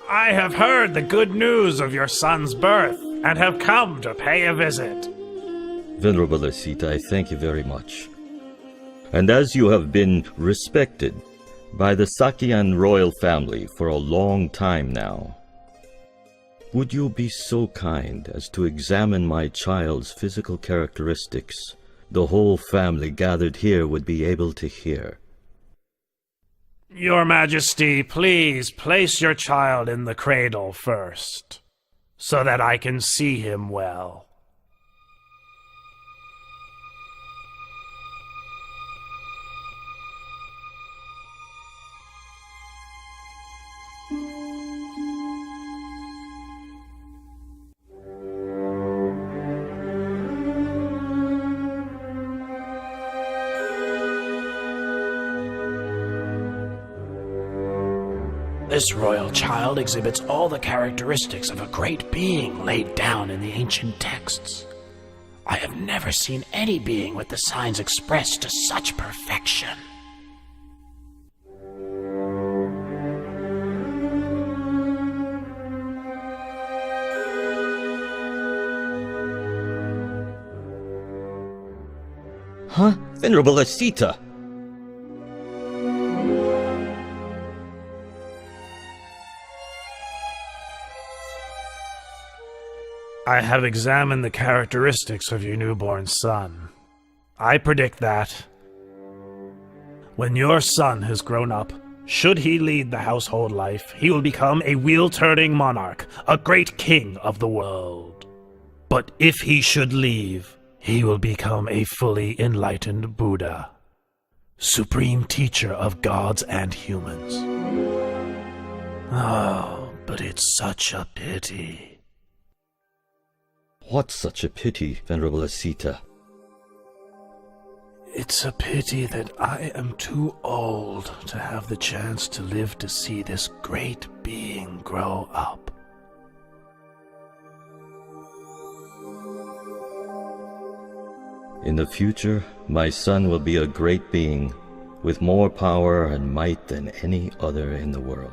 I have heard the good news of your son's birth, and have come to pay a visit. Venerable Asita, I thank you very much. And as you have been respected by the Sakyan royal family for a long time now, would you be so kind as to examine my child's physical characteristics? The whole family gathered here would be able to hear. Your Majesty, please place your child in the cradle first, so that I can see him well. This royal child exhibits all the characteristics of a great being laid down in the ancient texts. I have never seen any being with the signs expressed to such perfection. Huh? Venerable Asita! I have examined the characteristics of your newborn son. I predict that when your son has grown up, should he lead the household life, he will become a wheel-turning monarch, a great king of the world. But if he should leave, he will become a fully enlightened Buddha, supreme teacher of gods and humans. Oh, but it's such a pity. What's such a pity, Venerable Asita? It's a pity that I am too old to have the chance to live to see this great being grow up. In the future, my son will be a great being with more power and might than any other in the world.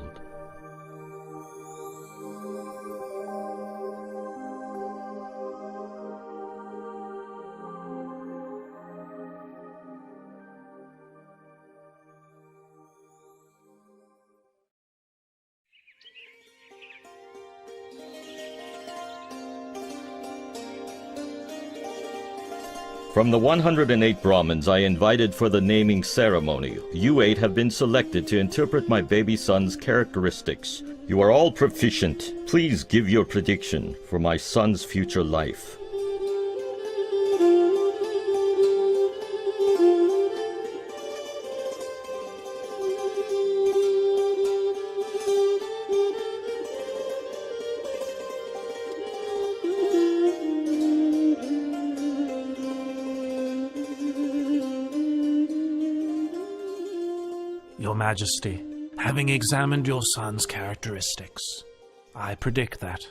From the 108 Brahmins I invited for the naming ceremony, you 8 have been selected to interpret my baby son's characteristics. You are all proficient. Please give your prediction for my son's future life. Your Majesty, having examined your son's characteristics, I predict that,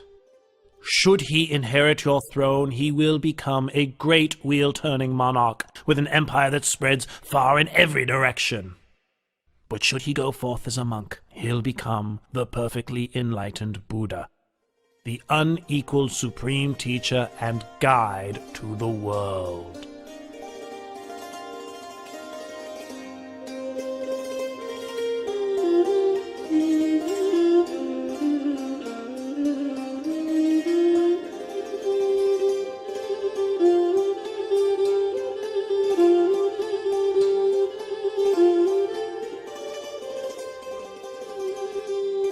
should he inherit your throne, he will become a great wheel-turning monarch with an empire that spreads far in every direction. But should he go forth as a monk, he'll become the perfectly enlightened Buddha, the unequaled supreme teacher and guide to the world.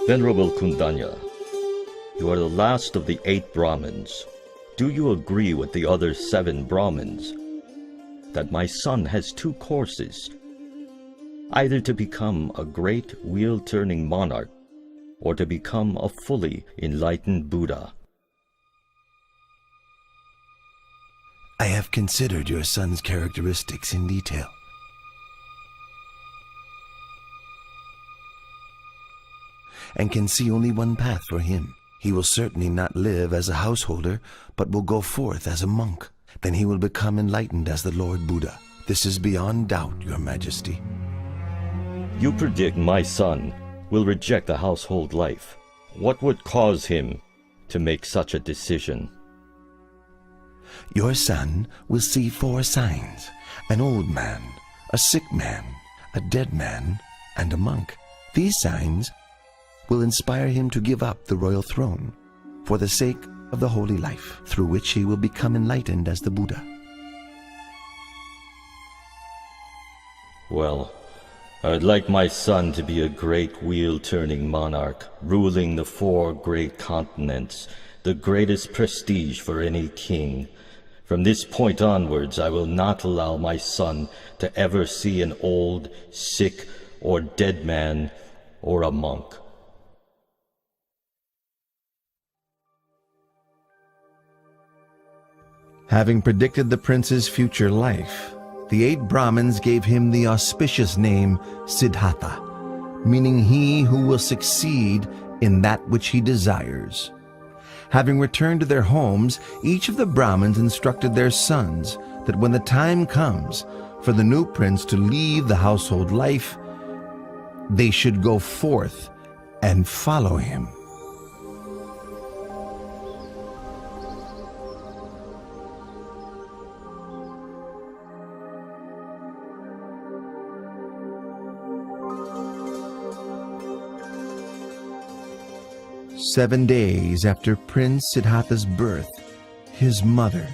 Venerable Kundanya, you are the last of the 8 Brahmins. Do you agree with the other 7 Brahmins that my son has 2 courses, either to become a great wheel-turning monarch or to become a fully enlightened Buddha? I have considered your son's characteristics in detail. And can see only one path for him. He will certainly not live as a householder, but will go forth as a monk. Then he will become enlightened as the Lord Buddha. This is beyond doubt, Your Majesty. You predict my son will reject the household life What would cause him to make such a decision? Your son will see 4 signs: an old man, a sick man, a dead man, and a monk. These signs will inspire him to give up the royal throne for the sake of the holy life, through which he will become enlightened as the Buddha. Well, I'd like my son to be a great wheel-turning monarch, ruling the 4 great continents, the greatest prestige for any king. From this point onwards, I will not allow my son to ever see an old, sick, or dead man, or a monk. Having predicted the prince's future life, the 8 Brahmins gave him the auspicious name Siddhartha, meaning he who will succeed in that which he desires. Having returned to their homes, each of the Brahmins instructed their sons that when the time comes for the new prince to leave the household life, they should go forth and follow him. Seven days after Prince Siddhartha's birth, his mother,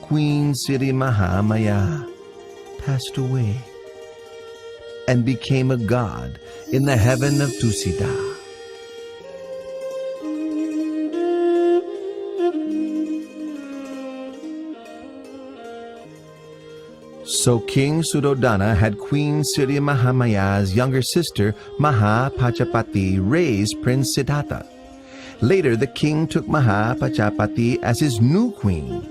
Queen Siri Mahamaya, passed away and became a god in the heaven of Tusita. So King Suddhodana had Queen Siri Mahamaya's younger sister Mahapajapati raise Prince Siddhartha. Later, the king took Mahapajapati as his new queen.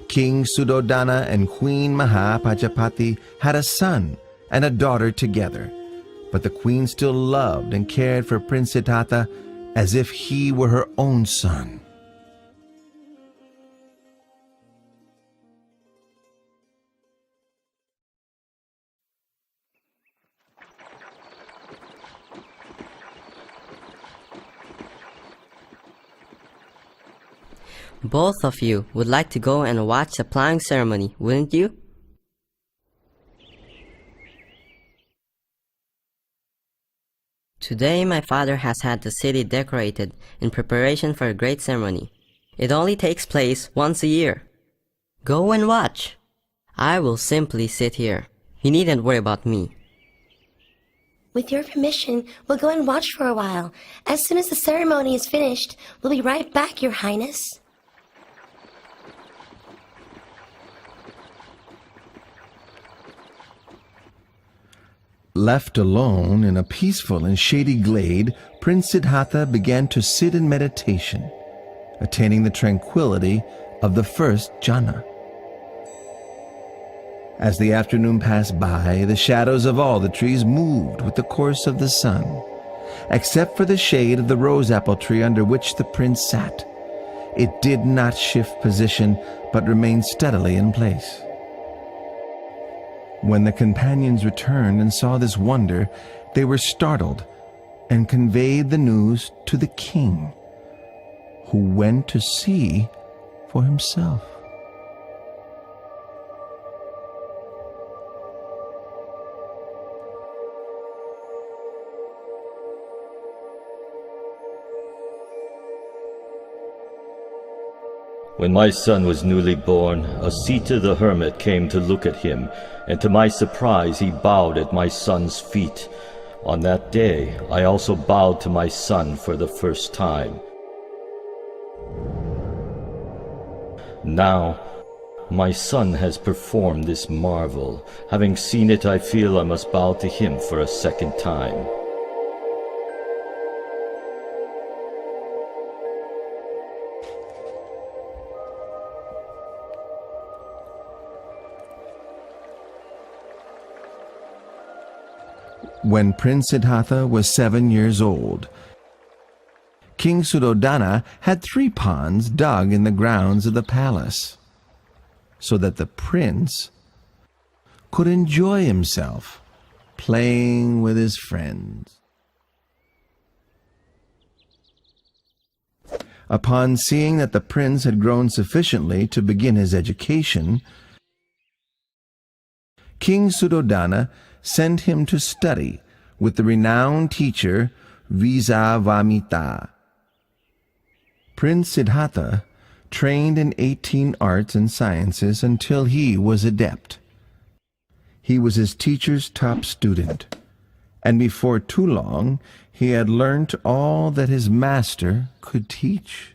King Suddhodana and Queen Mahapajapati had a son and a daughter together, but the queen still loved and cared for Prince Siddhartha as if he were her own son. Both of you would like to go and watch the plowing ceremony, wouldn't you? Today my father has had the city decorated in preparation for a great ceremony. It only takes place once a year. Go and watch. I will simply sit here. You needn't worry about me. With your permission, we'll go and watch for a while. As soon as the ceremony is finished, we'll be right back, Your Highness. Left alone in a peaceful and shady glade, Prince Siddhartha began to sit in meditation, attaining the tranquility of the first jhana. As the afternoon passed by, the shadows of all the trees moved with the course of the sun, except for the shade of the rose apple tree under which the prince sat. It did not shift position, but remained steadily in place. When the companions returned and saw this wonder, they were startled and conveyed the news to the king, who went to see for himself. When my son was newly born, Asita the hermit came to look at him, and to my surprise he bowed at my son's feet. On that day, I also bowed to my son for the first time. Now, my son has performed this marvel. Having seen it, I feel I must bow to him for a second time. When Prince Siddhartha was 7 years old, King Suddhodana had 3 ponds dug in the grounds of the palace, so that the prince could enjoy himself playing with his friends. Upon seeing that the prince had grown sufficiently to begin his education, King Suddhodana sent him to study with the renowned teacher Visavamitra. Prince Siddhartha trained in 18 arts and sciences until he was adept. He was his teacher's top student, and before too long he had learnt all that his master could teach.